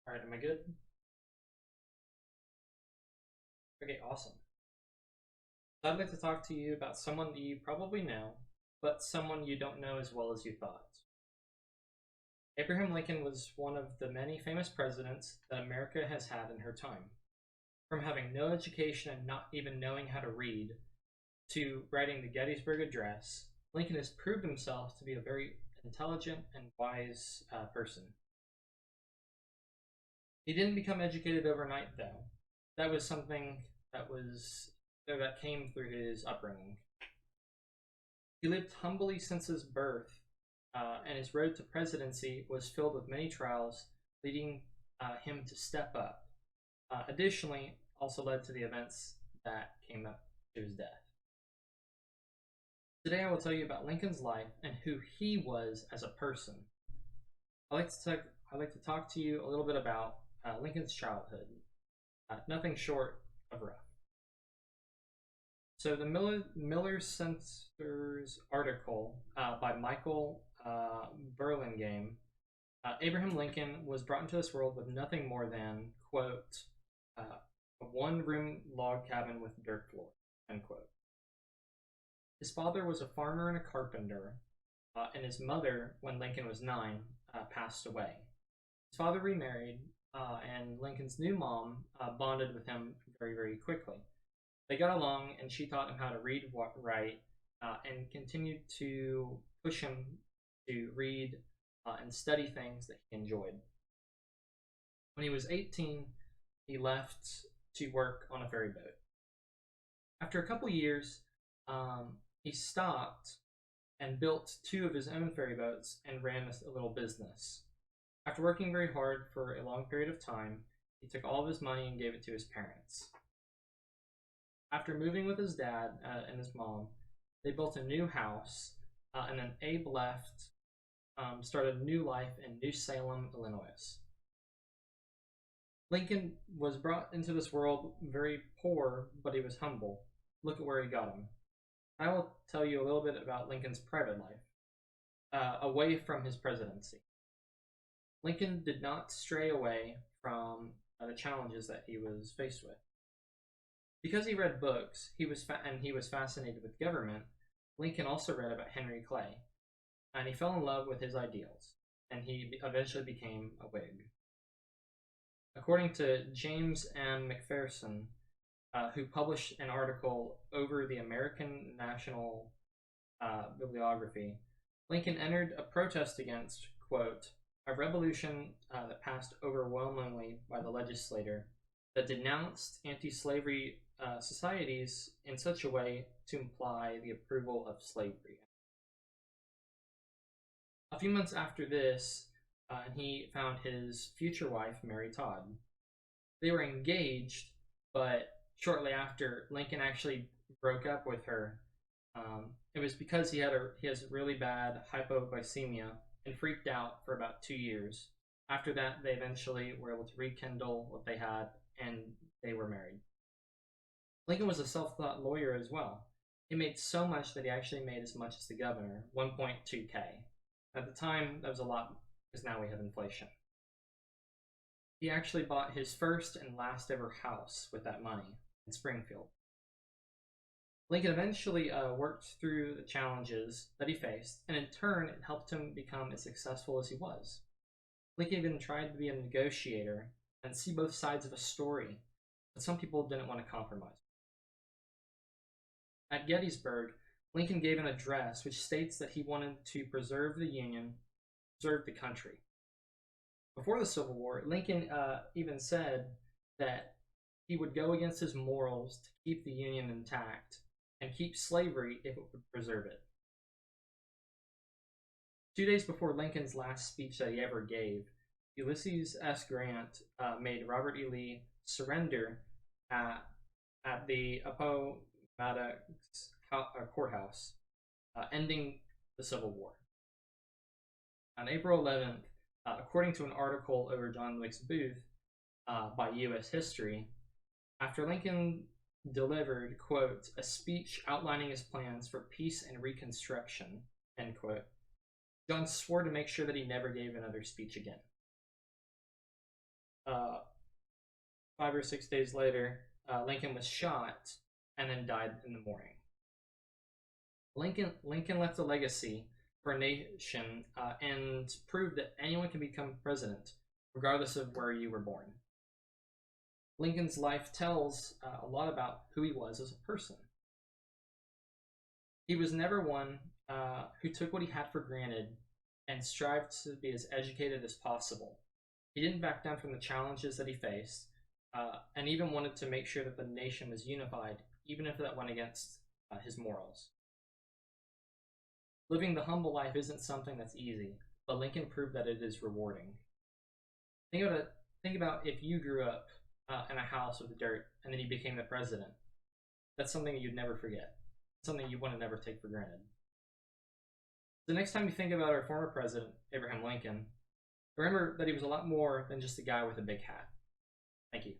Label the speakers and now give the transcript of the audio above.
Speaker 1: All right, am I good? Okay, awesome. So I'd like to talk to you about someone that you probably know, but someone you don't know as well as you thought. Abraham Lincoln was one of the many famous presidents that America has had in her time. From having no education and not even knowing how to read, to writing the Gettysburg Address, Lincoln has proved himself to be a very intelligent and wise person. He didn't become educated overnight, though. That was something that came through his upbringing. He lived humbly since his birth, and his road to presidency was filled with many trials, leading him to step up. Additionally, also led to the events that came up to his death. Today, I will tell you about Lincoln's life and who he was as a person. I'd like to talk to you a little bit about Lincoln's childhood. Nothing short of rough. So the Miller Censor's article by Michael Burlingame, Abraham Lincoln was brought into this world with nothing more than, quote, a one-room log cabin with dirt floor, end quote. His father was a farmer and a carpenter, and his mother, when Lincoln was 9, passed away. His father remarried, and Lincoln's new mom bonded with him very, very quickly. They got along, and she taught him how to read, write, and continued to push him to read and study things that he enjoyed. When he was 18, he left to work on a ferry boat. After a couple years, he stopped and built two of his own ferry boats and ran a little business. After working very hard for a long period of time, he took all of his money and gave it to his parents. After moving with his dad and his mom, they built a new house, and then Abe left, started a new life in New Salem, Illinois. Lincoln was brought into this world very poor, but he was humble. Look at where he got him. I will tell you a little bit about Lincoln's private life, away from his presidency. Lincoln did not stray away from the challenges that he was faced with. Because he read books, he was fascinated with government. Lincoln also read about Henry Clay, and he fell in love with his ideals, and he eventually became a Whig. According to James M. McPherson, who published an article over the American National Bibliography, Lincoln entered a protest against, quote, a revolution that passed overwhelmingly by the legislature that denounced anti-slavery societies in such a way to imply the approval of slavery. A few months after this, he found his future wife, Mary Todd. They were engaged, but shortly after, Lincoln actually broke up with her. It was because he has really bad hypoglycemia and freaked out for about 2 years. After that, they eventually were able to rekindle what they had, and they were married. Lincoln was a self-taught lawyer as well. He made so much that he actually made as much as the governor, 1.2K. At the time, that was a lot, because now we have inflation. He actually bought his first and last ever house with that money in Springfield. Lincoln eventually worked through the challenges that he faced, and in turn, it helped him become as successful as he was. Lincoln even tried to be a negotiator and see both sides of a story, but some people didn't want to compromise. At Gettysburg, Lincoln gave an address which states that he wanted to preserve the Union, preserve the country. Before the Civil War, Lincoln even said that he would go against his morals to keep the Union intact and keep slavery if it would preserve it. 2 days before Lincoln's last speech that he ever gave, Ulysses S. Grant made Robert E. Lee surrender at the Appomattox courthouse, ending the Civil War. On April 11th, according to an article over John Wilkes Booth by U.S. History, after Lincoln delivered, quote, a speech outlining his plans for peace and reconstruction, end quote, John swore to make sure that he never gave another speech again. Uh, 5 or 6 days later, Lincoln was shot and then died in the morning. Lincoln left a legacy for a nation and proved that anyone can become president, regardless of where you were born. Lincoln's life tells a lot about who he was as a person. He was never one who took what he had for granted and strived to be as educated as possible. He didn't back down from the challenges that he faced, and even wanted to make sure that the nation was unified, even if that went against his morals. Living the humble life isn't something that's easy, but Lincoln proved that it is rewarding. Think about it. Think about if you grew up in a house with dirt and then you became the president. That's something that you'd never forget. Something you want to never take for granted. The next time you think about our former president, Abraham Lincoln, remember that he was a lot more than just a guy with a big hat. Thank you.